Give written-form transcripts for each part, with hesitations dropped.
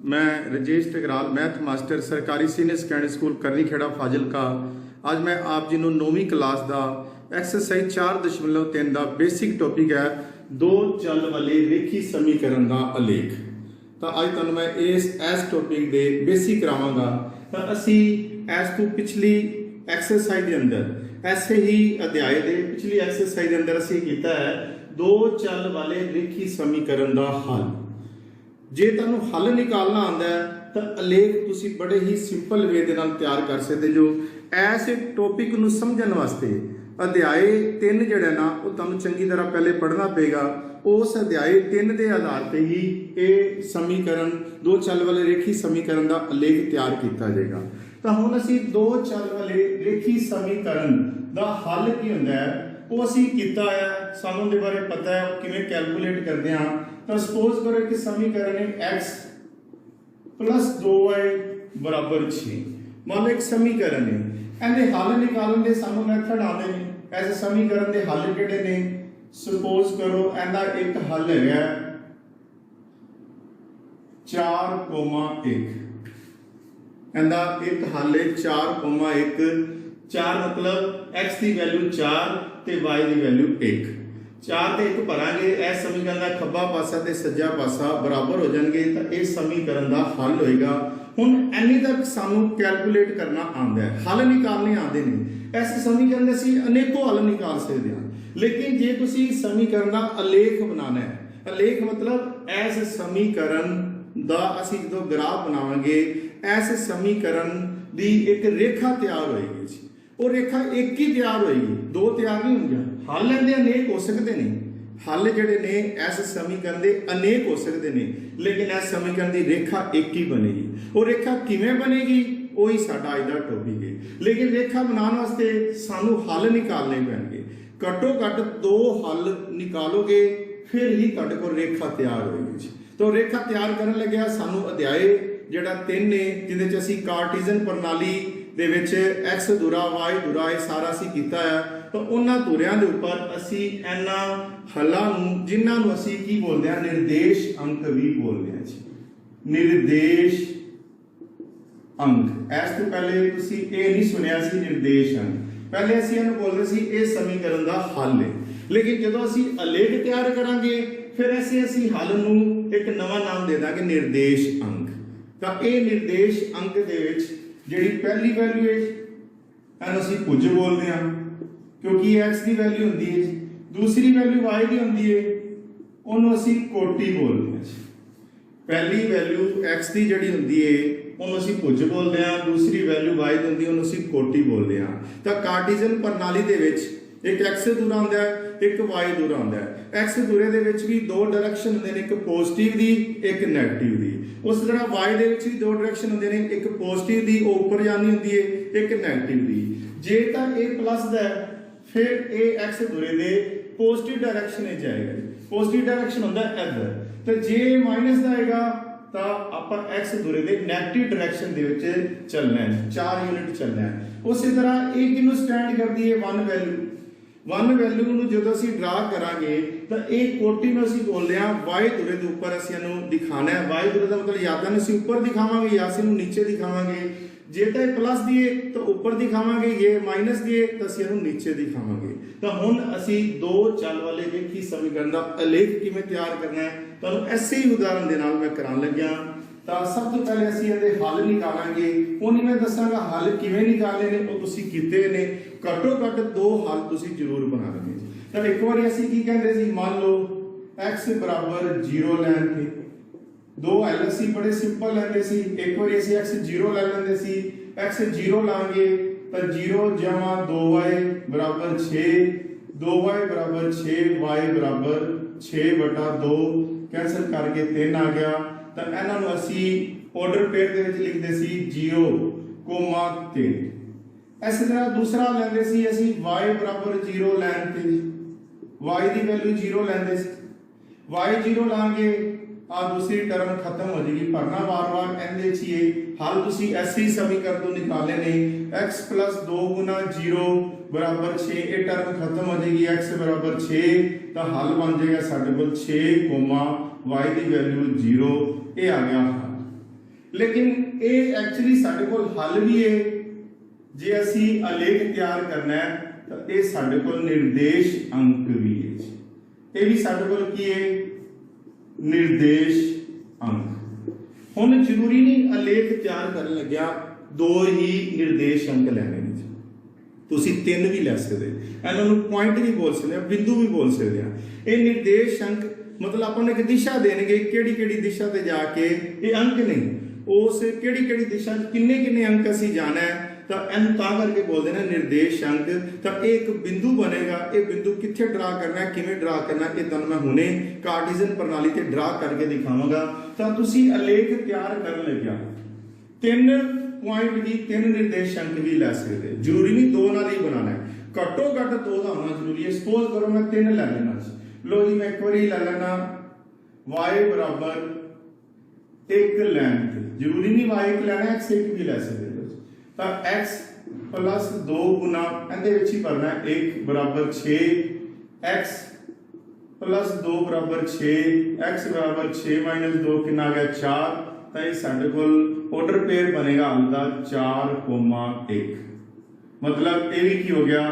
मैं Rajesh टकराल math master सरकारी senior secondary school करनी खेड़ा फाजिलका। आज मैं आप जी नूं 9वीं क्लास का एक्सरसाइज 4.3 का बेसिक टॉपिक है दो चल वाले रेखी समीकरण का अलेख। तो अज तुहानूं मैं इस टॉपिक के बेसिक करावांगा। तो असी इस तो पिछली एक्सरसाइज के अंदर ऐसे ही अध्याय के पिछली एक्सरसाइज के अंदर असी कीता है दो चल वाले रेखी समीकरण का हल। जे तुहानूं हल निकालना आंदा है तो अलेख तुसी बड़े ही सिंपल वे दे नाल तैयार कर सकते जो। इस टॉपिक नूं समझण वास्ते अध्याय 3 जिहड़ा ना वो तुहानूं चंगी तरह पहले पढ़ना पेगा। उस अध्याय 3 के आधार पर ही ये समीकरण दो चल वाले रेखी समीकरण का अलेख तैयार किया जाएगा। तो हुण असीं दो चल वाले रेखी समीकरण का हल की हुंदा है वो असीं कीता है, सानूं दे बारे पता है किवें कैलकुलेट करदे हां। तो सपोज करो कि समीकरण है x प्लस 2y बराबर 6। मान लो एक समीकरण है, इहदे हल निकालण दे सानूं मैथड आते हैं। ऐसे समीकरण के हल किहड़े ने? सपोज करो इहदा एक हल है 4,1। इहदा एक हल है 4,1। 4 मतलब x की वैल्यू 4 ते y की वैल्यू 1। 4 ते 1 भरांगे, इस समीकरण का खब्बा पासा ते सज्जा पासा बराबर हो जाएंगे तो इस समीकरण का हल होएगा। हुण इन्नी तक सानू कैलकुलेट करना आंदा है, हल निकालने आंदे ने। इस समीकरण दे असीं अनेकों हल निकाल सकते हैं, लेकिन जे तुसीं समीकरण का अलेख बनाना है, अलेख मतलब इस समीकरण का असीं जो ग्राफ बनावांगे इस समीकरण की एक रेखा तैयार होएगी। वो रेखा एक ही तैयार होएगी, दो तैयार नहीं होंगे। हल इहदे अनेक हो सकते हैं, हल जिहड़े ने इस समीकरण के अनेक हो सकते हैं, लेकिन इस समीकरण की रेखा एक ही बनेगी। वो रेखा किवें बनेगी वही साडा अज दा टॉपिक है। लेकिन रेखा बनाने वास्ते सानू हल निकालने पैणगे। घट्टो घट्ट दो हल निकालोगे फिर ही तुहाडे कोल रेखा तैयार होएगी। तो रेखा तैयार करन लग्या सानू अध्याय जिहड़ा 3 ने जिहदे च असीं कार्टेशियन प्रणाली दे विच एक्स दूरा वाई दूरा ये सारा असीं कीता है। तो उन्हां दूरियां दे उपर असीं इन्हां हल्लां नूं जिन्हां नूं असीं की बोलदे हां निर्देश अंक भी बोलदे हां जी। निर्देश अंक इस तो पहले तुसीं ये नहीं सुनिया सी निर्देश अंक, पहले असीं इहनूं बोलदे सी इस समीकरण दा हल है। लेकिन जदों असीं अलेख तैयार करांगे फिर असीं हल नूं एक नवां नाम दे दांगे निर्देश अंक। तो ये निर्देश अंक दे विच जिहड़ी पहली वैल्यू है इहनूं असीं भुज बोलदे हां क्योंकि x की वैल्यू होंदी है। दूसरी वैल्यू y की होंदी है उहनूं असीं कोटि बोलदे हां। पहली वैल्यू x की जिहड़ी होंदी है उहनूं असीं भुज बोलदे हां, दूसरी वैल्यू y की होंदी है उहनूं असीं कोटि बोलदे हां। तो कार्टेशियन प्रणाली दे विच एक x दूर आंदा है एक y दूर आंदा है। x दूरे दे विच भी दो डायरेक्शन होंदे ने, एक पॉजिटिव दी एक नेगेटिव दी। उस तरह y दे विच भी दो डायरेक्शन होंदे ने, एक पॉजिटिव दी वो ऊपर जानी होंदी है, एक नेगेटिव दी। जे तां a प्लस दा फिर a x दूरे दे पॉजिटिव डायरेक्शन में जाएगा। पॉजिटिव डायरेक्शन होंदा है इधर। तो जे माइनस दा आएगा तो आपां x दूरे दे नेगेटिव डायरेक्शन दे विच चलना है, 4 यूनिट चलना है। उसी तरह a किनू स्टैंड करदी है 1 वैल्यू। 1 वैल्यू नूं जदों असीं ड्रा करांगे तो एक कोटि नूं असीं बोलदे हां y दूरे दे उपर असीं इहनूं दिखाना है। y दूरे दा मतलब या तां असीं ऊपर दिखावांगे या असीं नीचे दिखावांगे। जे तां प्लस दिए तो ऊपर दिखावांगे, ये माइनस दिए तो असीं इहनूं नीचे दिखावांगे। तो हुण असीं दो चल वाले रेखी समीकरण दा अलेख किवें तैयार करना है तुहानूं ऐसे ही उदाहरण दे नाल मैं कराउण लग्या। तो सब तो पहले असीं इहदे हल निकालांगे। उन्हें मैं दसांगा हल किवें निकालने ने, वो तुसीं कीते ने। घट्टो घट्ट दो हल तुसीं जरूर बना लेंगे। तो एक बार असीं की कहंदे सी, मान लो x बराबर 0 लैण ते दो हल असीं बड़े सिंपल लैंदे सी। एक बार असीं x 0 ले लैंदे सी। x 0 लांगे तो 0 जमा 2y बराबर 6, 2y बराबर 6, y बराबर 6/2 कैंसल करके 3 आ गया। तो इन्हां नूं असीं ऑर्डर पेयर दे विच लिखदे सी 0,3। इस तरह दूसरा लैंदे सी असीं y बराबर 0 लैण ते y की वैल्यू 0 लैंदे सी। y 0 लांगे आ दूसरी टर्म खत्म हो जाएगी, भरना बार-बार इहदे च ही हल तुसीं ऐसे ही समीकरण तो निकाले ने। x + 2 * 0 बराबर 6, ये टर्म खत्म हो जाएगी, x बराबर 6। तो हल बन जाएगा साडे कोल 6, y की वैल्यू 0। ये आ गया हल। लेकिन ये एक्चुअली साडे कोल हल भी है। जे असी आलेख तैयार करना है तो ये साडे कोल निर्देश अंक भी है। ये भी साडे कोल की है निर्देश अंक। हुण जरूरी नहीं आलेख तैयार करन लग्या दो ही निर्देश अंक लैने ने, तुसी तीन भी लै सकते, इन्हां नूं पॉइंट भी बोल सकते हैं, बिंदु भी बोल सकते हैं। ये निर्देश अंक मतलब अपन एक दिशा देंगे, केड़ी केड़ी दिशा ते जाके ये अंक नहीं, उस केड़ी केड़ी दिशा किन्ने किन्ने अंक असी जाना है तो इन्हूं तां करके बोलते हैं निर्देश अंक। तो एक बिंदु बनेगा, ये बिंदु कित्थे ड्रा करना है, किवें ड्रा करना है, ये तुहानूं मैं हुणे कार्टेशियन प्रणाली ते ड्रा करके दिखावांगा। तो तुसी आलेख तैयार करन लग्या तीन पॉइंट भी, तीन निर्देश अंक भी लै सकते, जरूरी नहीं दो नाल ही बनाना है, घट्टो घट्ट दो का होना जरूरी है। सपोज करो मैं तीन लै लेना, लो जी मैं एक बार लै लेना y बराबर एक लेंथ, जरूरी नहीं y एक लेना, x एक भी लै सकते तो x प्लस 2 गुना इहदे विच ही भरना 1 बराबर 6, x प्लस 2 बराबर 6, x बराबर 6 माइनस 2 कितना आ गया 4। तो ये साडे कोल ऑर्डर पेयर बनेगा आपका 4,1, मतलब ये भी की हो गया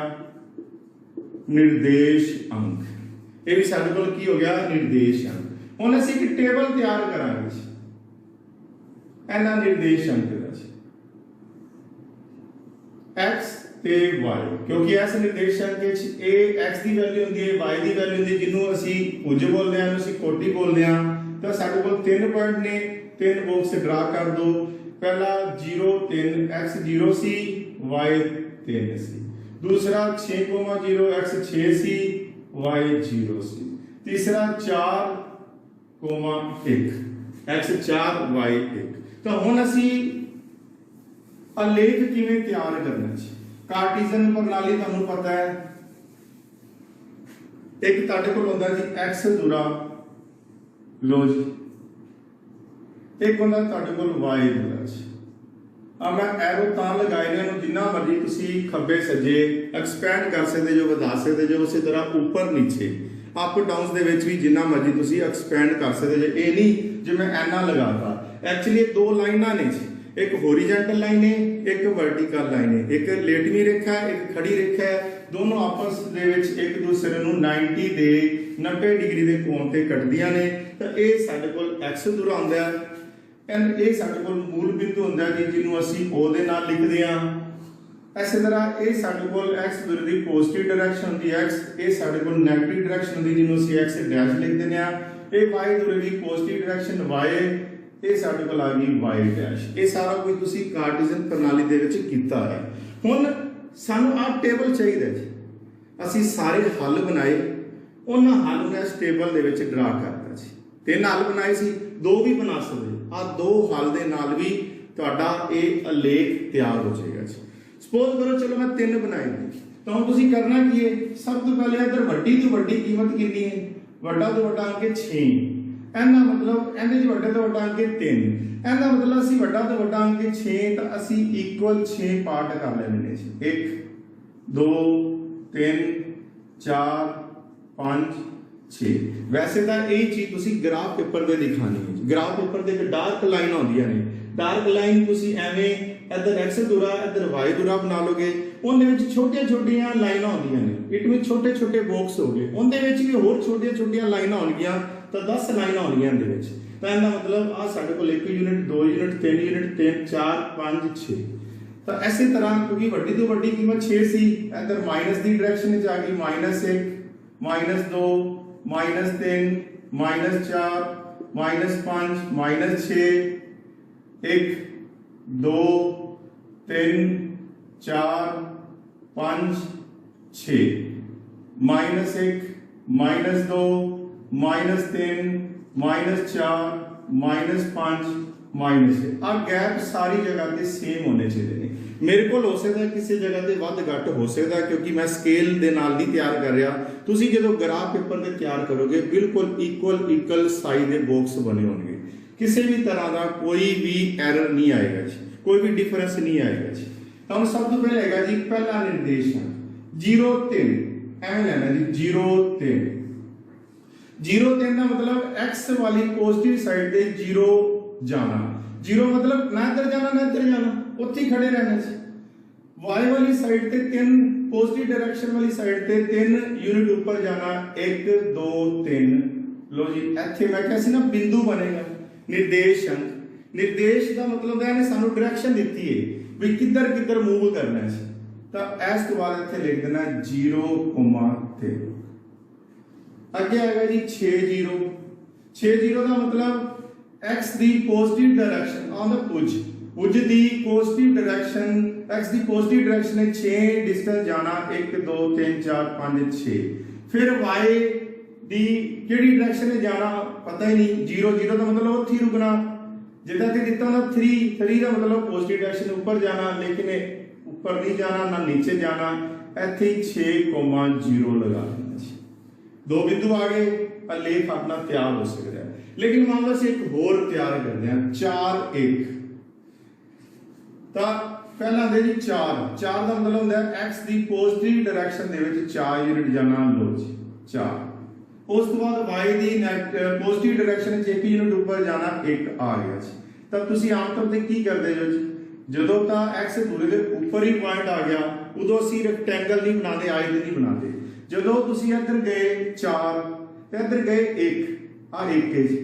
निर्देश अंक, ये भी साडे कोल की हो गया निर्देश अंक। हुण असीं एक टेबल तैयार करांगे इन्हां निर्देश अंक दा x ते y, क्योंकि इस निर्देश अंक विच a x की वैल्यू हुंदी है, y की वैल्यू हुंदी है, जिन्हों असीं भुज बोलदे हां, असीं कोटि बोलदे हां। तो साडे कोल तीन पॉइंट ने, तीन बॉक्स ड्रा कर दो। पहला 0 3 x 0 सी y 3 सी, दूसरा 6,0 x 6 सी y 0 सी, तीसरा 4,1 x 4 y 1। तो हुण असीं आलेख किवें तैयार करना है। कार्टेशियन प्रणाली तुहानूं पता है, एक तुहाडे कोल हुंदा जी x दूरा, लो जी एक होंदा तुहाडे कोल y दूरा जी। अब मैं एरो तां लगाए ने, जिन्ना मर्जी तुसी खब्बे सज्जे एक्सपैंड कर सकते जो, वधा सकते जो, उसी तरह ऊपर नीचे अप डाउन दे विच भी जिन्ना मर्जी तुसी एक्सपैंड कर सकते जो। ये नहीं जो मैं ऐना लगाता, एक्चुअली दो लाइनां ने जी, एक होरिजेंटल लाइन है, एक वर्टिकल लाइन है, एक लेटवी रेखा है, एक खड़ी रेखा है, दोनों आपस दे विच एक दूसरे नूं 90 डिग्री के कोण ते कटदियां ने। तो ये साडे कोल x दूरा आउंदा है, एंड ये साडे कोल मूल बिंदु हुंदा है जी, जिन्हों असीं o दे नाल लिखदे हां। इस तरह ये साडे कोल x दूर दी पॉजिटिव डायरेक्शन हुंदी है, x ये साडे कोल नेगेटिव डायरेक्शन हुंदी, जिन्हों असीं x डैश लिख दिंदे हां। ये y दूर दी पॉजिटिव डायरेक्शन y, ये साडे कोल आ गई y डैश। ये सारा कुछ तुसी कार्टेशियन प्रणाली दे विच कीता है। हुण सानू आ टेबल चाहिए जी, असीं सारे हल बनाए, उन्हां हल नूं इस टेबल दे विच ड्रा करता जी। तीन हल बनाए सी, दो भी बना सकदे, आ दो हल दे नाल भी तुहाडा ये आलेख तैयार हो जाएगा जी। सपोज करो चलो मैं तीन बनाए, तो हुण तुसीं करना की है, सब तो पहले इधर वड्डी तो वड्डी कीमत कितनी है, वड्डा तो वड्डा अंक 6, एना मतलब एंदे च वड्डे तो वड्डा अंक 3, एंदा मतलब असीं वड्डा तो वड्डा अंक 6, तो असीं इक्वल 6 पार्ट कर लेने ने जी, 1 2 3 4 5 6। वैसे तो यही चीज तुसीं ग्राफ पेपर ते दिखानी है, ग्राफ पेपर ते एक डार्क लाइन आउंदियां ने, डार्क लाइन तुसीं एवें इधर x दूरा इधर y दूरा बना लोगे, उनदे विच छोटियां-छोटियां लाइनां आउंदियां ने, इट मीन छोटे-छोटे बॉक्स हो गए, उनदे विच भी होर छोटियां-छोटियां लाइनां आउणगियां, तो 10 लाइनां आउणगियां इहदे विच। तो इहदा मतलब आ साडे कोल 1 यूनिट 2 यूनिट 3 यूनिट 3 4 5 6। तो इसी तरह क्योंकि वड्डी तो वड्डी कीमत 6 सी, इधर माइनस की डायरेक्शन में आ गई -1 -2 -3 -4 -5 -6 1 2 3 4 5 6 -1 -2 -3 -4 -5 -6। आ गैप सारी जगह ते सेम होने चाहिए ने। मेरे को हो सकता है किसी जगह ते वध घट हो सकता है, क्योंकि मैं स्केल दे नाल नहीं तैयार कर रहा। तुसी जो ग्राफ पेपर ते तैयार करोगे बिल्कुल इक्वल साइज के बॉक्स बने होंगे, किसी भी तरह का कोई भी एरर नहीं आएगा जी, कोई भी डिफरेंस नहीं आएगा जी। तो हम सब तो पहले है जी पहला निर्देशांक 0 3 एवं लेना जी 0 3 0 3 का मतलब x वाली पॉजिटिव साइड पे 0 जाना, जीरो मतलब ना इधर जाना ना इधर जाना, उत्थे ही खड़े रहने से। वाई वाली साइड ते 3 पॉजिटिव डायरेक्शन वाली साइड ते 3 यूनिट ऊपर जाना, 1 2 3। लो जी इत्थे मैं क्या सी ना बिंदु बनेगा निर्देशांक। निर्देश का मतलब है ने सानू डायरेक्शन दी है भी किधर किधर मूव करना है। तो इस तो बाद इत्थे लिख देना 0,3। अगे आएगा जी 6 0 का मतलब x the positive direction on the पुज, पुज the positive direction, x the positive direction है 6 डिस्टेंस जाना 1 2 3 4 5 6। फिर y दी केड़ी डायरेक्शन है जाना पता ही नहीं, 0 0 का मतलब उत्थे रुकना, जिदा ते दिता ना 3 3 का मतलब पॉजिटिव डायरेक्शन ऊपर जाना, लेकिन ऊपर नहीं जाना ना नीचे जाना, इत्थे 6,0 लगा देना। दो बिंदु आ गए, लेख अपना तैयार हो सकता है। लेकिन मान लो एक होर तैयार करते हैं 4 1। तो पहला दे जी 4 4 का मतलब होता है एक्स की पॉजिटिव डायरेक्शन दे विच 4 यूनिट जाना, लो जी 4। उस तो बाद वाई की पॉजिटिव डायरेक्शन 1 यूनिट ऊपर जाना 1 आ गया जी। तब तुसी आम तौर पर की करते हो जी, ਜਦੋਂ ਤਾਂ x ਦੂਰੇ ਦੇ ਉੱਪਰ ਹੀ ਪੁਆਇੰਟ ਆ ਗਿਆ ਉਦੋਂ ਅਸੀਂ ਰੈਕਟੈਂਗਲ ਨਹੀਂ ਬਣਾਉਂਦੇ, ਆਇਤ ਨਹੀਂ ਬਣਾਉਂਦੇ। ਜਦੋਂ ਤੁਸੀਂ ਇੱਧਰ ਗਏ 4 ਤੇ ਇੱਧਰ ਗਏ 1 ਆ 1 ਹੈ ਜੀ,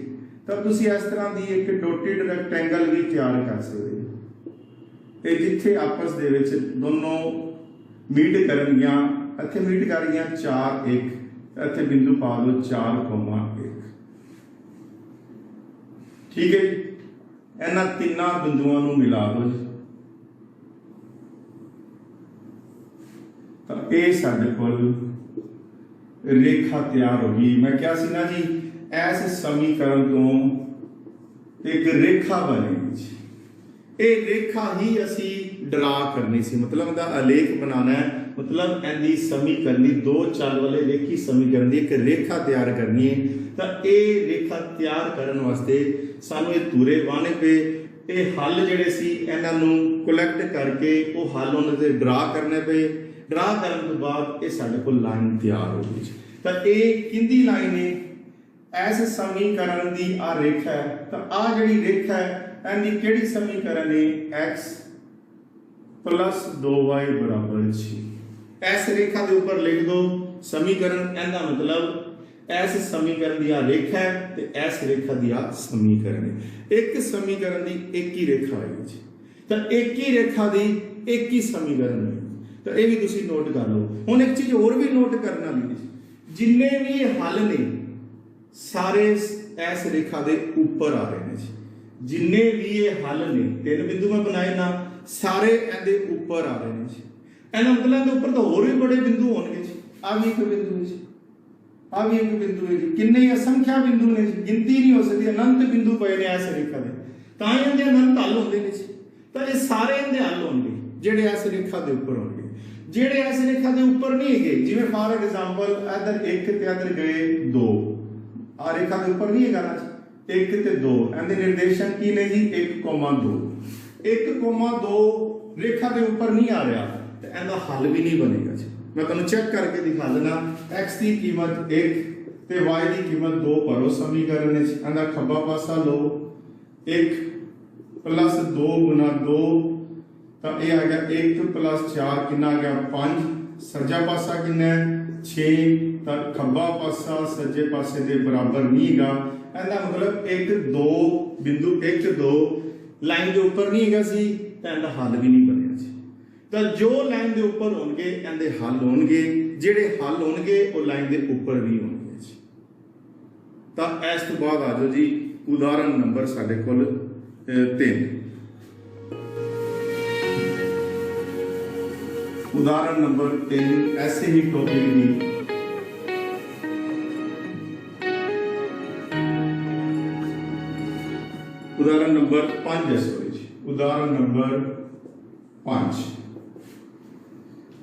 ਤਾਂ ਤੁਸੀਂ ਇਸ ਤਰ੍ਹਾਂ ਦੀ ਇੱਕ ਡੋਟਡ ਰੈਕਟੈਂਗਲ ਵੀ ਤਿਆਰ ਕਰ ਸਕਦੇ ਹੋ। ਇਹ ਜਿੱਥੇ ਆਪਸ ਦੇ ਵਿੱਚ ਦੋਨੋਂ ਮੀਟ ਕਰਨਗੀਆਂ, ਇੱਥੇ ਮੀਟ ਕਰ ਗਈਆਂ 4 1, ਇੱਥੇ ਬਿੰਦੂ ਪਾ ਦਿਓ 4,1। ਠੀਕ ਹੈ ਜੀ, ਇਹਨਾਂ ਤਿੰਨਾਂ ਬਿੰਦੂਆਂ ਨੂੰ ਮਿਲਾ ਦਿਓ ਜੀ। ਤਾਂ ਇਹ ਸਾਡੇ ਕੋਲ ਰੇਖਾ ਤਿਆਰ ਹੋ ਗਈ। ਮੈਂ ਕਿਹਾ ਸੀ ਨਾ ਜੀ ਇਸ ਸਮੀਕਰਨ ਤੋਂ ਇੱਕ ਰੇਖਾ ਬਣੇਗੀ ਜੀ। ਇਹ ਰੇਖਾ ਹੀ ਅਸੀਂ ਡਰਾ ਕਰਨੀ ਸੀ, मतलब ਇਹਦਾ ਆਲੇਖ ਬਣਾਉਣਾ ਹੈ, मतलब ਇਹਦੀ ਸਮੀਕਰਨ ਦੀ 2 4 ਵਾਲੇ ਰੇਖੀ ਸਮੀਕਰਨ ਦੀ ਇੱਕ ਰੇਖਾ ਤਿਆਰ ਕਰਨੀ ਹੈ। ਤਾਂ ਇਹ ਰੇਖਾ ਤਿਆਰ ਕਰਨ ਵਾਸਤੇ ਸਾਨੂੰ ਇਹ ਧੂਰੇ ਵਾਹਣੇ ਪਏ, ਇਹ ਹੱਲ ਜਿਹੜੇ ਸੀ ਇਹਨਾਂ ਨੂੰ ਕਲੈਕਟ ਕਰਕੇ ਉਹ ਹੱਲ ਉਹਨਾਂ ਦੇ ਡਰਾ ਕਰਨੇ ਪਏ। ਡਰਾ ਕਰਨ ਤੋਂ ਬਾਅਦ ਇਹ ਸਾਡੇ ਕੋਲ ਲਾਈਨ ਤਿਆਰ ਹੋ ਗਈ। ਤਾਂ ਇਹ ਕਿੰਦੀ ਲਾਈਨ ਹੈ, ਇਸ ਸਮੀਕਰਨ ਦੀ ਆ ਰੇਖਾ ਹੈ। ਤਾਂ ਆ ਜਿਹੜੀ ਰੇਖਾ ਹੈ ਇਹਦੀ ਕਿਹੜੀ ਸਮੀਕਰਨ ਹੈ, x + 2y = 6। ਇਸ ਰੇਖਾ ਦੇ ਉੱਪਰ ਲਿਖ ਦੋ ਸਮੀਕਰਨ, ਇਹਦਾ मतलब ਇਸ ਸਮੀਕਰਨ ਦੀ ਆ ਰੇਖਾ ਹੈ ਤੇ ਇਸ ਰੇਖਾ ਦੀ ਆ ਸਮੀਕਰਨ ਹੈ। ਇੱਕ ਸਮੀਕਰਨ ਦੀ ਇੱਕ ਹੀ ਰੇਖਾ ਹੈ ਜੀ, ਤਾਂ ਇੱਕ ਹੀ ਰੇਖਾ ਦੀ ਇੱਕ ਹੀ ਸਮੀਕਰਨ ਹੈ। ਤਾਂ ਇਹ ਵੀ ਤੁਸੀਂ ਨੋਟ ਕਰ ਲਓ। ਹੁਣ ਇੱਕ ਚੀਜ਼ ਹੋਰ ਵੀ ਨੋਟ ਕਰਨ ਵਾਲੀ ਹੈ, ਜਿੰਨੇ ਵੀ ਹੱਲ ਨੇ ਸਾਰੇ ਇਸ ਰੇਖਾ ਦੇ ਉੱਪਰ ਆ ਰਹੇ ਨੇ ਜੀ। ਜਿੰਨੇ ਵੀ ਇਹ ਹੱਲ ਨੇ 3 ਬਿੰਦੂ ਮੈਂ ਬਣਾਏ ਨਾ, ਸਾਰੇ ਇਹਦੇ ਉੱਪਰ ਆ ਰਹੇ ਨੇ ਜੀ। ਇਹਦਾ मतलब ਇਹਦੇ ਉੱਪਰ ਤਾਂ ਹੋਰ ਵੀ ਬੜੇ ਬਿੰਦੂ ਹੋਣਗੇ ਜੀ। ਆ ਵੀ ਇੱਕ ਬਿੰਦੂ ਹੈ ਜੀ, ਆ ਵੀ ਇੱਕ ਬਿੰਦੂ ਹੈ ਜੀ। ਕਿੰਨੇ ਅਸੰਖਿਆ ਬਿੰਦੂ ਨੇ ਜੀ, ਗਿਣਤੀ ਨਹੀਂ ਹੋ ਸਕਦੀ। ਅਨੰਤ ਬਿੰਦੂ ਪਏ ਨੇ ਇਸ ਰੇਖਾ ਦੇ, ਤਾਂ ਹੀ ਇਹਦੇ ਅਨੰਤ ਹੱਲ ਹੁੰਦੇ ਨੇ ਜੀ। ਤਾਂ ਇਹ ਸਾਰੇ ਇਹਦੇ ਹੱਲ ਹੋਣਗੇ ਜਿਹੜੇ ਇਸ ਰੇਖਾ ਦੇ ਉੱਪਰ ਹੋਣਗੇ। ਜਿਹੜੇ ਇਸ ਰੇਖਾ ਦੇ ਉੱਪਰ ਨਹੀਂ ਹੈਗੇ, ਜਿਵੇਂ ਫਾਰ ਐਗਜ਼ਾਮਪਲ ਇੱਧਰ 1 ਤੇ ਇੱਧਰ ਗਏ 2, ਆ ਰੇਖਾ ਦੇ ਉੱਪਰ ਨਹੀਂ ਹੈਗਾ ਨਾ ਜੀ। 1 ਤੇ 2 ਇਹਦੇ ਨਿਰਦੇਸ਼ਕ ਕੀ ਨੇ ਜੀ, 1,2 1,2 ਰੇਖਾ ਦੇ ਉੱਪਰ ਨਹੀਂ ਆ ਰਿਹਾ ਤੇ ਇਹਦਾ ਹੱਲ ਵੀ ਨਹੀਂ ਬਣੇਗਾ ਜੀ। मैं तुम चेक करके दिखा देना, x की कीमत 1 ते y की कीमत 2 भरो समीकरण में। खब्बा पासा लो 1 + 2 × 2, तो यह आ गया 1 + 4 कितना आ गया 5। सज्जा पासा कितना 6, तो खब्बा पासा सज्जे पासे के बराबर नहीं है। ਇਹਦਾ मतलब 1 2 बिंदु 1 2 लाइन के ऊपर नहीं है सी, तो ਇਹਦਾ हल भी नहीं बनेगा जी। तो जो लाइन के ऊपर होंगे इनके हल होंगे, जेडे हल होंगे वो लाइन के ऊपर भी होंगे जी। तो इस तो बाद आ जाओ जी उदाहरण नंबर साढ़े कोल 3। उदाहरण नंबर 3 ऐसे ही टॉपिक की उदाहरण नंबर 5 है, सॉरी जी, उदाहरण नंबर 5।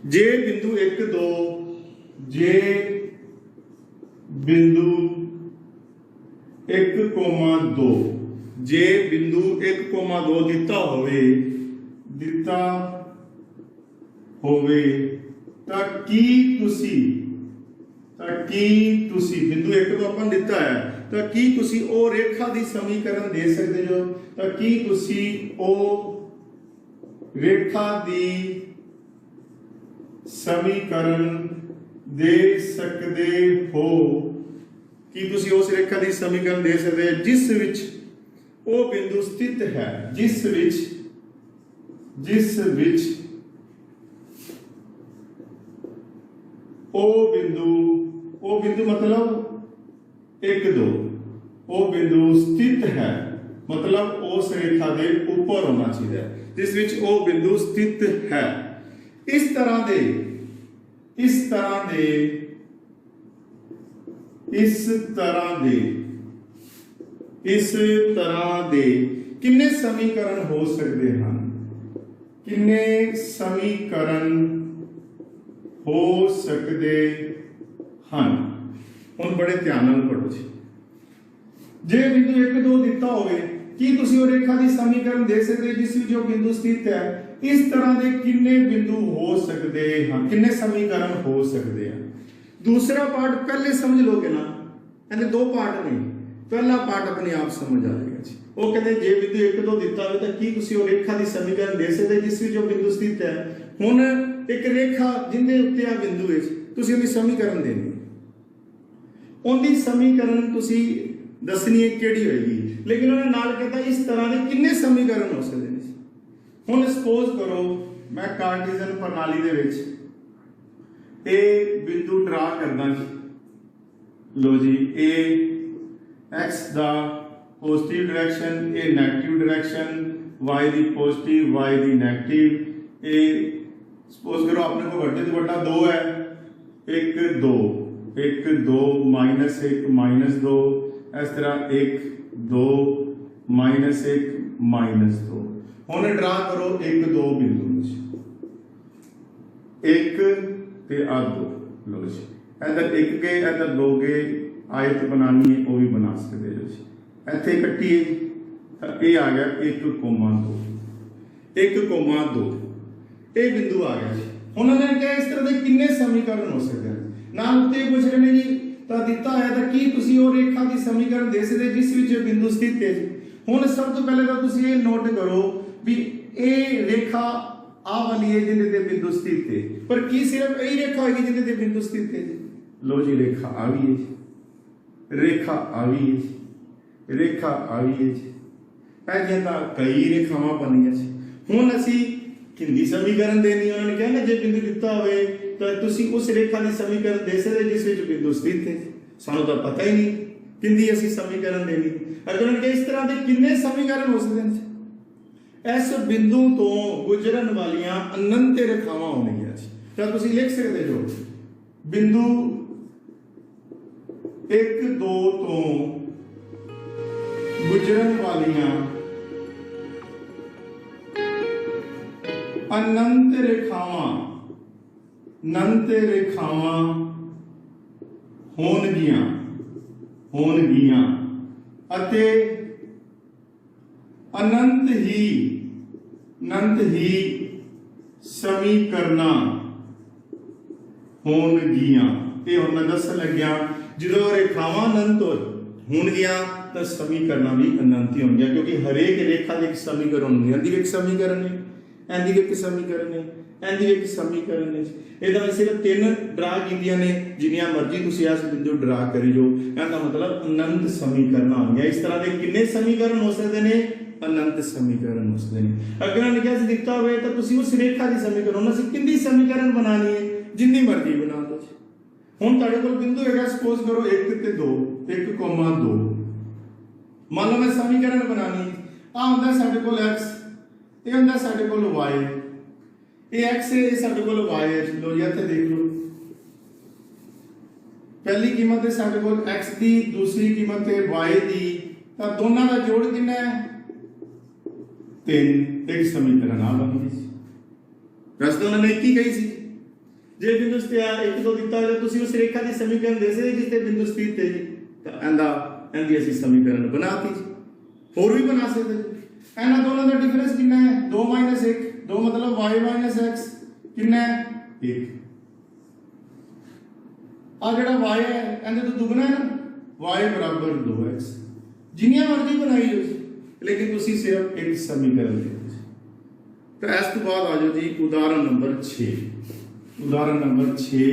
जे बिंदु 1 2 जे बिंदु 1,2 जे बिंदु 1,2 दिता होवे ਤਾਂ ਕੀ ਤੁਸੀਂ ਬਿੰਦੂ 1 ਤੋਂ ਆਪਾਂ ਦਿੱਤਾ ਹੈ ਤਾਂ ਕੀ ਤੁਸੀਂ ਉਹ ਰੇਖਾ ਦੀ ਸਮੀਕਰਨ ਦੇ ਸਕਦੇ ਹੋ? ਤਾਂ ਕੀ ਤੁਸੀਂ ਉਹ ਰੇਖਾ ਦੀ ਸਮੀਕਰਨ ਦੇ ਸਕਦੇ ਹੋ? ਕੀ ਤੁਸੀਂ ਉਸ ਰੇਖਾ ਦੀ ਸਮੀਕਰਨ ਦੇ ਸਕਦੇ ਹੋ ਜਿਸ ਵਿੱਚ ਉਹ ਬਿੰਦੂ ਸਥਿਤ ਹੈ, ਜਿਸ ਵਿੱਚ ਉਹ ਬਿੰਦੂ मतलब 1 2, ਉਹ ਬਿੰਦੂ ਸਥਿਤ ਹੈ मतलब ਉਸ ਰੇਖਾ ਦੇ ਉੱਪਰ ਹੋਣਾ ਚਾਹੀਦਾ ਹੈ ਜਿਸ ਵਿੱਚ ਉਹ ਬਿੰਦੂ ਸਥਿਤ ਹੈ। ਇਸ ਤਰ੍ਹਾਂ ਦੇ ਕਿੰਨੇ ਸਮੀਕਰਨ ਹੋ ਸਕਦੇ ਹਨ? ਕਿੰਨੇ ਸਮੀਕਰਨ ਹੋ ਸਕਦੇ ਹਨ? ਹੁਣ ਬੜੇ ਧਿਆਨ ਨਾਲ ਪੜ੍ਹੋ ਜੀ। ਜੇ ਬਿੰਦੂ 1 2 ਦਿੱਤਾ ਹੋਵੇ, ਕੀ ਤੁਸੀਂ ਉਹ ਰੇਖਾ ਦੀ ਸਮੀਕਰਨ ਦੇ ਸਕਦੇ ਜਿਸ ਵਿੱਚ ਉਹ ਬਿੰਦੂ ਸਥਿਤ ਹੈ? ਇਸ ਤਰ੍ਹਾਂ ਦੇ ਕਿੰਨੇ ਬਿੰਦੂ ਹੋ ਸਕਦੇ ਹਨ, ਕਿੰਨੇ ਸਮੀਕਰਨ ਹੋ ਸਕਦੇ ਹਨ? दूसरा पार्ट पहले समझ लोगे ना, यानी 2 पार्ट नहीं, पहला पार्ट अपने आप समझ आ जाएगा जी। वो कहते जे बिंदु 1 2 दिता हो तो की तुसी वो रेखा दी समीकरण दे सकते जिस विच वो बिंदु स्थित है। हुण एक रेखा जिंदे उत्ते आ बिंदु है, तुसी उहदी समीकरण देनी, उहदी समीकरण तुसी दसनी है किहड़ी होएगी, लेकिन उन्होंने नाल कहता इस तरह के किन्ने समीकरण हो सकते हैं। हुण सपोज करो मैं कार्टेशियन प्रणाली दे विच ए बिंदु ड्रा करना जी, लो जी ए एक्स दा पॉजिटिव डायरेक्शन, ए नेगेटिव डायरेक्शन, वाई दी पॉजिटिव, वाई दी नेगेटिव। ए सपोज करो अपने को बड़े तो बड़ा 2 है, 1 2 1 2 -1 -2, इस तरह 1 2 -1 -2। हुण ड्रा करो 1 2 बिंदु 1 ते आ 2, लो जी इधर 1 गए इधर 2 गए, आयत बनानी है वो भी बना सकते हो जी। इत्थे कट्टिए तो ये आ गया 1,2 1,2 ये बिंदु आ गया जी। हुण उन्होंने कहा इस तरह के किन्ने समीकरण हो सकते हैं, नाम उत्ते पूछ रहे हैं जी। तो दिता है तो की तुसी वो रेखा की समीकरण दे सकते जिस विच बिंदु स्थित है जी। हुण सब तो पहले तो तुसी ये नोट करो भी ये रेखा आ वाली है जिंदे ते बिंदु स्थित है, पर की सिर्फ यही रेखा होगी जिंदे ते बिंदु स्थित है जी। लो जी रेखा आ भी है जी, रेखा आ भी है जी, रेखा आ भी है जी। ऐ तां कई रेखावां बन गई जी। हुण असीं किंदी समीकरण देनी, उन्होंने कहा ना जे बिंदु दिता होवे तो तुसी उस रेखा की समीकरण दे सकते जिस विच बिंदु स्थित है। सानू तो पता ही नहीं किंदी असीं समीकरण देनी। अगर उन्होंने कहा इस तरह के किन्ने समीकरण हो सकते हैं, इस बिंदु तो गुजरन वालियां अनंत रेखावां होणगियां जी। तो तुसी लिख सकते हो बिंदु 1 2 तो गुजरन वालियां अनंत रेखावां होणगियां अते अनंत ही समीकरणां होणगियां। ये हुण मैं दसन लग्या जो रेखावां अनंत होणगियां तो समीकरण भी अनंत ही होणगियां, क्योंकि हरेक रेखा के एक समीकरण होंगे। इंदी एक समीकरण है, इंदी एक समीकरण है, इंदी एक समीकरण है। ये तो सिर्फ 3 ड्रा कीतियां ने, जिन्नियां मर्जी तुसीं इस बिंदु ड्रा करी जो, इसका मतलब अनंत समीकरण होंगे। इस तरह के कितने समीकरण हो सकते हैं? अनंत समीकरण हो सकते हैं। अगर उन्होंने क्या दिखता हुए तो तुसीं उस रेखा की समीकरण उन्होंने कितनी समीकरण बनानी है, जितनी मर्जी बना दो। हुण तुहाडे कोल बिंदु हैगा, सपोज करो 1 ते 2 1,2। मान लो मैं समीकरण बनानी आ हुंदा साडे कोल x, ये हुंदा साडे कोल y, ये x है, ये साडे कोल y है। लो जी इत्थे देख लो, पहली कीमत है साडे कोल x दी, दूसरी कीमत है y दी, तो दोनों का जोड़ कितना है? 3। एक समीकरण आ बन गई। रस तो उन्होंने एक ही कही सी, जे बिंदु स्थित 1 2 दिता है तुसी उस रेखा की समीकरण दे सकते जिस ते बिंदु स्थित है जी। तो इंदी असीं समीकरण बनाती जी, होर भी बना सकते जी। इन्हां दोनों का डिफरेंस कितना है? 2 - 1, 2 मतलब y - x कितना है? 1। आ जिहड़ा y है इहदे तो दुगना है ना, y बराबर 2x जिन्नियां मर्जी बनाई लो जी, लेकिन तुसी सिर्फ एक समीकरण लिखो। तो इस तो बाद आ जाओ जी उदाहरण नंबर 6। उदाहरण नंबर 6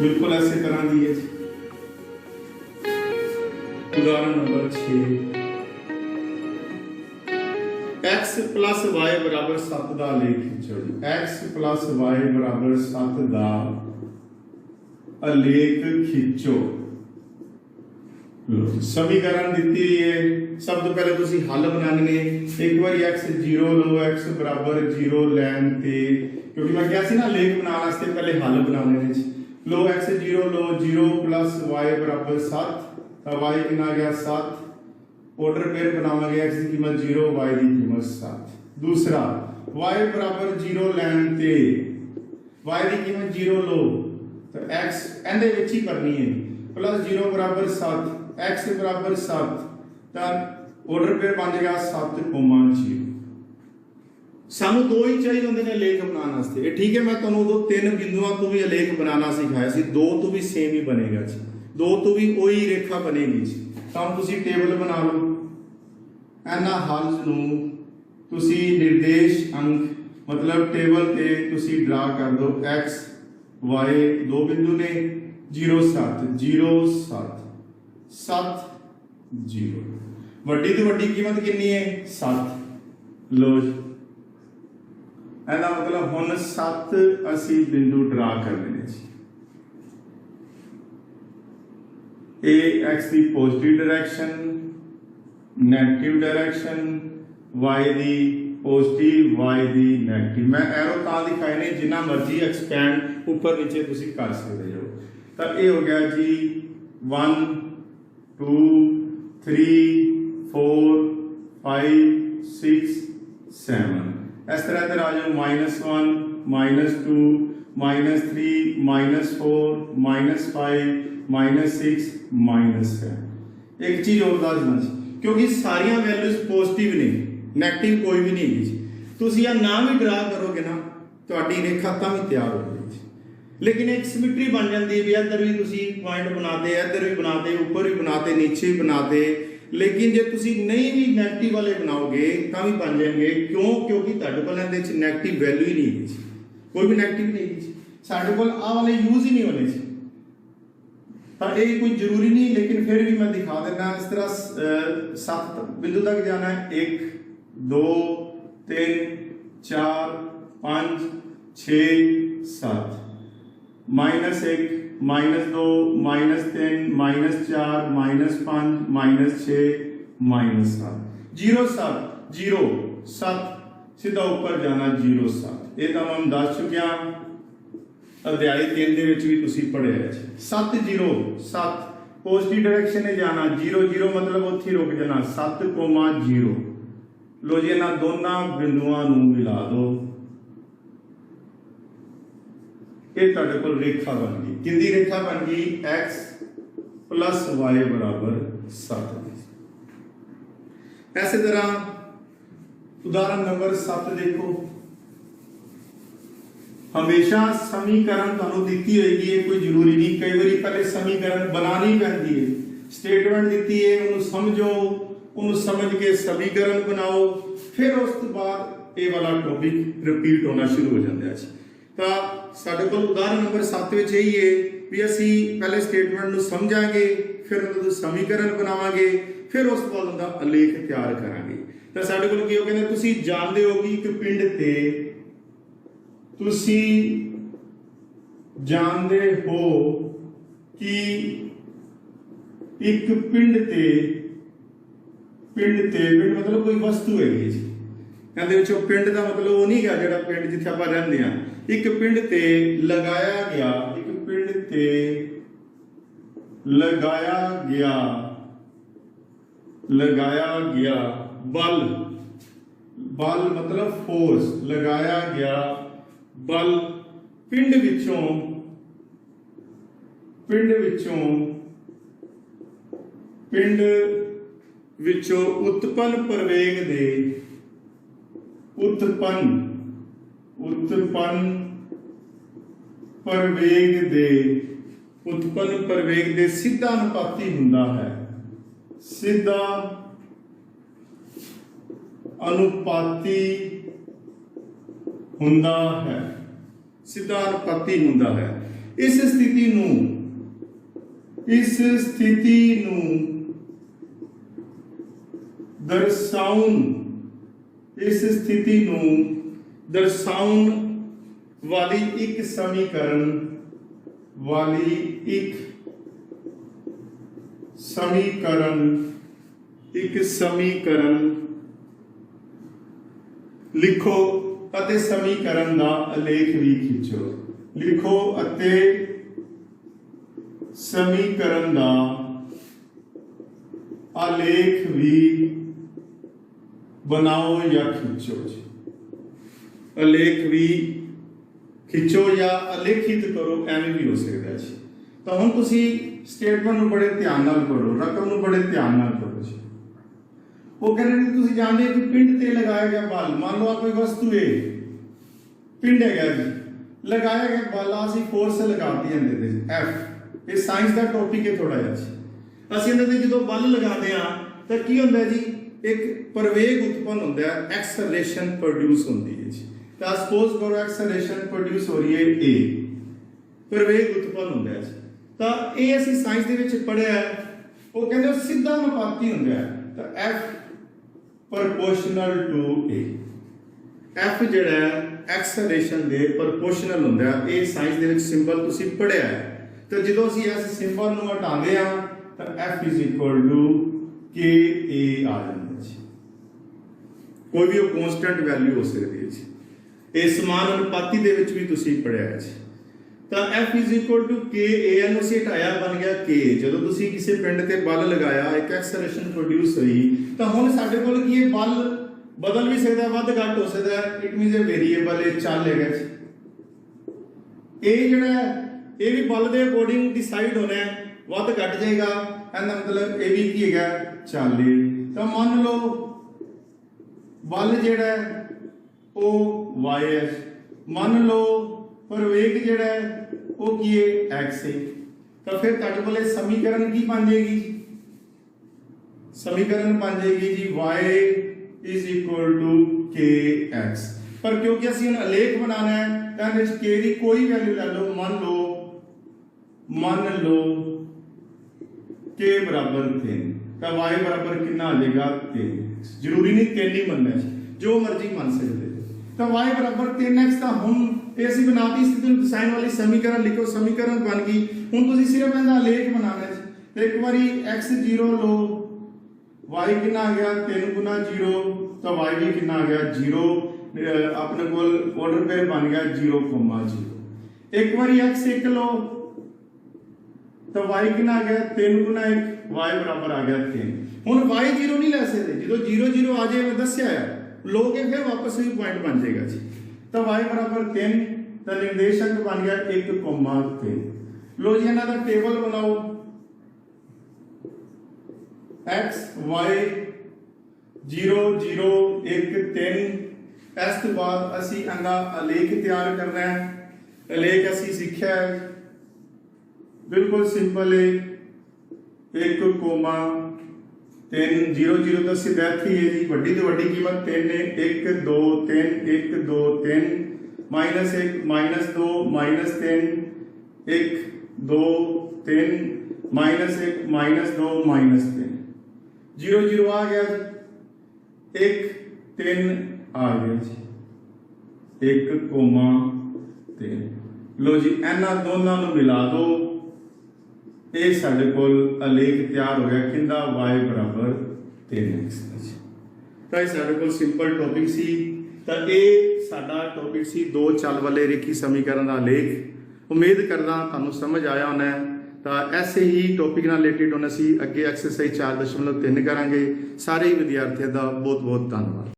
बिल्कुल ऐसे तरह दी है जी। उदाहरण नंबर 6 x प्लस वाई बराबर 7 का आलेख खींचो जी। x प्लस वाई बराबर 7 का आलेख खींचो। समीकरण दी है, सब तो पहले तुसी हल बनाने ने। एक बार x 0 लो, x बराबर 0 लैन ते, क्योंकि मैं क्या सी ना आलेख बनाने वास्ते पहले हल बनाने ने। लो x 0 लो, 0 प्लस y बराबर 7, तो y कितना आ गया 7। ऑर्डर पेयर बनावांगे, x की कीमत 0, y की कीमत 7। दूसरा y बराबर 0 लैन ते y की कीमत 0 लो, तो x एंदे विच ही करनी है। प्लस 0 बराबर 7, x बराबर 7, तो ऑर्डर पेयर बन गया 7,0। सानू दो ही चाहिए होंगे ने लेख बनाने वास्ते। ठीक है, मैं तुहानू उदों 3 बिंदुओं तो भी लेख बनाना सिखाया सी, 2 तो भी सेम ही बनेगा जी, 2 तो भी वही रेखा बनेगी जी। तो हम तुसी टेबल बना लो, इन्हां हल्स नू तुसी निर्देश अंक मतलब टेबल ते तुसी ड्रा कर दो। x y 2 बिंदु ने, 0 7 0 7 7 0। वड्डी तो वड्डी कीमत कितनी है 7। लो जी, ਇਹਦਾ मतलब ਹੁਣ 7 ਅਸੀਂ ਬਿੰਦु ड्रा करने ने जी। ए x की positive direction, negative direction, y की पॉजिटिव, y की नेगेटिव। मैं एरो तां दिखाए ने जिन्ना मर्जी एक्सपैंड ऊपर नीचे तुसी कर सकते हो। तो ये हो गया जी 1 2 3 4 5 6 7। इस तरह इधर आ जाओ -1 -2 -3 -4 -5 -6 -7। एक चीज और दस देना, क्योंकि सारिया वैल्यूज पॉजिटिव ने, नेगेटिव कोई भी नहीं है जी। तुसी या ना भी ड्रा करोगे ना, ਤੁਹਾਡੀ रेखा ਤਾਂ भी तैयार हो जाएगी। लेकिन एक सिमिट्री बन जाती है भी इधर भी तुसी पॉइंट बनाते, इधर भी बनाते, ऊपर भी बनाते, नीचे भी बनाते। लेकिन जे तुसी नहीं भी नेगेटिव वाले बनाओगे तो भी बन जाएंगे। क्यों? क्योंकि तुहाडे कोल इहदे विच नेगेटिव वैल्यू ही नहीं है, कोई भी नेगेटिव नहीं है। साडे कोल आ वाले यूज ही नहीं होने जी, तो ये कोई जरूरी नहीं। लेकिन फिर भी मैं दिखा देना। इस तरह 7 बिंदु तक जाना है। 1 2 3 4 5 6 7 -1 -2 -3 -4 -5 -6 -7 0 7 0 7 सीधा ऊपर जाना 0 7। ये तो हम दस चुके हैं, अध्याय 3 ਦੇ ਵਿੱਚ भी तुसी पढ़िਆ है। 7 0 7 पॉजिटिव डायरेक्शन में जाना, 0 0 मतलब उत्थे रुक जाना 7,0। लो जी, इन्हां दोनों बिंदुओं नूं मिला दो, ये तुहाडे कोल रेखा बन गई। किंदी रेखा बन गई? x प्लस y बराबर 7। ऐसे तरह उदाहरण नंबर 7 देखो। हमेशा समीकरण तुहानू दिती होगी, ये कोई जरूरी नहीं। कई बार पहले समीकरण बनानी पैंदी है, स्टेटमेंट दिती है, उन्हें समझो, उन्हें समझ के समीकरण बनाओ, फिर उस तो बाद ये वाला टॉपिक रिपीट होना शुरू हो जाता है। तो साडे कोल उदाहरण नंबर 7 विच यही है भी असी पहले स्टेटमेंट नूं समझांगे, फिर उन्हें समीकरण बनावांगे, फिर उस तो बाद उनका आलेख तैयार करांगे। तो साडे कोल की कहते तुसी जानते हो कि एक पिंड ते तुसी जानते हो कि एक पिंड ते पिंड मतलब कोई वस्तु है जी। कहते विचों पिंड का मतलब वो नहीं गया जिहड़ा पिंड जिथे आपां रहिंदे हां। एक पिंड ते लगाया गया, एक पिंड ते लगाया गया बल, बल मतलब फोर्स, लगाया गया बल पिंड विचों उत्पन्न प्रवेग दे उत्पन्न प्रवेग दे ਉਤਪੰਨ ਪ੍ਰਵੇਗ ਦੇ ਸਿੱਧਾ ਅਨੁਪਾਤੀ ਹੁੰਦਾ ਹੈ, ਸਿੱਧਾ ਅਨੁਪਾਤੀ ਹੁੰਦਾ ਹੈ, ਸਿੱਧਾ ਅਨੁਪਾਤੀ ਹੁੰਦਾ ਹੈ। ਇਸ ਸਥਿਤੀ ਨੂੰ ਦਰਸਾਉਣ ਵਾਲੀ ਇੱਕ ਸਮੀਕਰਨ ਲਿਖੋ ਅਤੇ ਸਮੀਕਰਨ ਦਾ ਆਲੇਖ ਵੀ ਖਿੱਚੋ। ਲਿਖੋ ਅਤੇ ਸਮੀਕਰਨ ਦਾ ਆਲੇਖ ਵੀ बनाओ या खींचो जी। आलेख भी खींचो या आलेखित करो, एवं भी हो सकता है जी। तो हम तुसी स्टेटमेंट नूं बड़े ध्यान नाल पढ़ो, रकम नूं बड़े ध्यान नाल पढ़ो जी। वो कह रहे तुसी जानते हो कि पिंड ते लगाया गया बल, मान लो कोई वस्तु है, पिंड है जी, लगाया गया बल असीं फोर्स लगाती है जी F। ये साइंस का टॉपिक है थोड़ा जिहा जी। असीं इहदे ते जदों बल लगाते हैं तो की हुंदा जी, एक प्रवेग उत्पन्न होता है, एक्सेलरेशन प्रोड्यूस होती है जी। तो सपोज करो एक्सेलरेशन प्रोड्यूस हो रही है ए, प्रवेग उत्पन्न होता है जी। तो ये असीं साइंस दे विच पढ़िया है, वो कहते सीधा अनुपाती होता है। तो F proportional to a, F जिहड़ा है एक्सेलरेशन दे प्रोपोर्शनल होता है। ये साइंस दे विच सिंबल तुसीं पढ़िया है। तो जदों असीं इस सिंबल नूं हटाते हैं तो F इज इक्वल टू के ए आ जाता है जी। कोई भी कॉन्स्टेंट वैल्यू हो सकती है जी। ये समान अनुपाती दे विच भी तुसीं पढ़िया है जी। तो F इज इक्वल टू के ए एन उसी हटाया बन गया के। जदों तुसीं किसी पिंड ते बल लगाया, एक एक्सेलरेशन प्रोड्यूस हुई, तो हुण साडे कोल की बल बदल भी सकता है, वध घट हो सकता है। इट मीनस ए वेरीएबल ए चल है जी। ए जिहड़ा ये भी बल के अकॉर्डिंग डिसाइड होना है, वध घट जाएगा, ਇਹਦਾ मतलब ये भी की है चाली। तो मान लो बल जिहड़ा वो y है, मान लो प्रवेग जिहड़ा वो की है x है। तो फिर तुहाडे कोल समीकरण की बन जाएगी, समीकरण बन जाएगी जी y is equal to kx। पर क्योंकि असीं हुण आलेख बनाना है तो इहदे विच k की कोई वैल्यू ले लो, मान लो के बराबर 3, तो y बराबर कितना आ जाएगा 3। जरूरी नहीं 3 ही मनना है, जो मर्जी मन सकते। तो y बराबर 3x का हम ऐसी बनाती स्थिति में साइन वाली समीकरण लिखो, समीकरण बन गई। हुण तुसीं सिर्फ इहदा आलेख बनाना है। तो एक बारी x 0 लो, y कितना आ गया 3 गुना 0, तो y भी कितना आ गया 0। अपने कोल ऑर्डर पेयर बन गया 0,0। एक बारी x 1 लो, तो y कितना आ गया 3 गुना 1, y बराबर आ गया 3। हुण y 0 नहीं ले सकते, जो 0 0 आ जाए मैं दस्या है, लोगे फिर वापस भी पॉइंट बन जाएगा जी। तो y बराबर 3, तो निर्देशांक बन गया 1,3। लो जी इन्हां दा टेबल बनाओ, x y 0 0 1 3। इस तो बाद असी इहदा आलेख तैयार करना है। आलेख असी सीखा है, बिल्कुल सिंपल है, 1,3 0 0 तो सीधा ही है जी। वड्डी तो वड्डी कीमत 3 है, 1 2 3 1 2 3 -1 -2 -3 1 2 3 -1 -2 -3 0 0 आ गया जी, 1 3 आ गया जी, 1,3। लो जी इन्हां दोनों नूं मिला दो, ये साडे कोल आलेख तैयार हो गया किंदा y बराबर 3x। तो ये साडे कोल सिंपल टॉपिक सी। तो ये साडा टॉपिक सी दो चल वाले रेखी समीकरण का आलेख। उम्मीद करदा तुहानूं समझ आया होना है। तो ऐसे ही टॉपिक नाल रिलेटेड हुण असीं अगे एक्सरसाइज 4.3 करांगे। सारे विद्यार्थियों का बहुत बहुत धन्यवाद।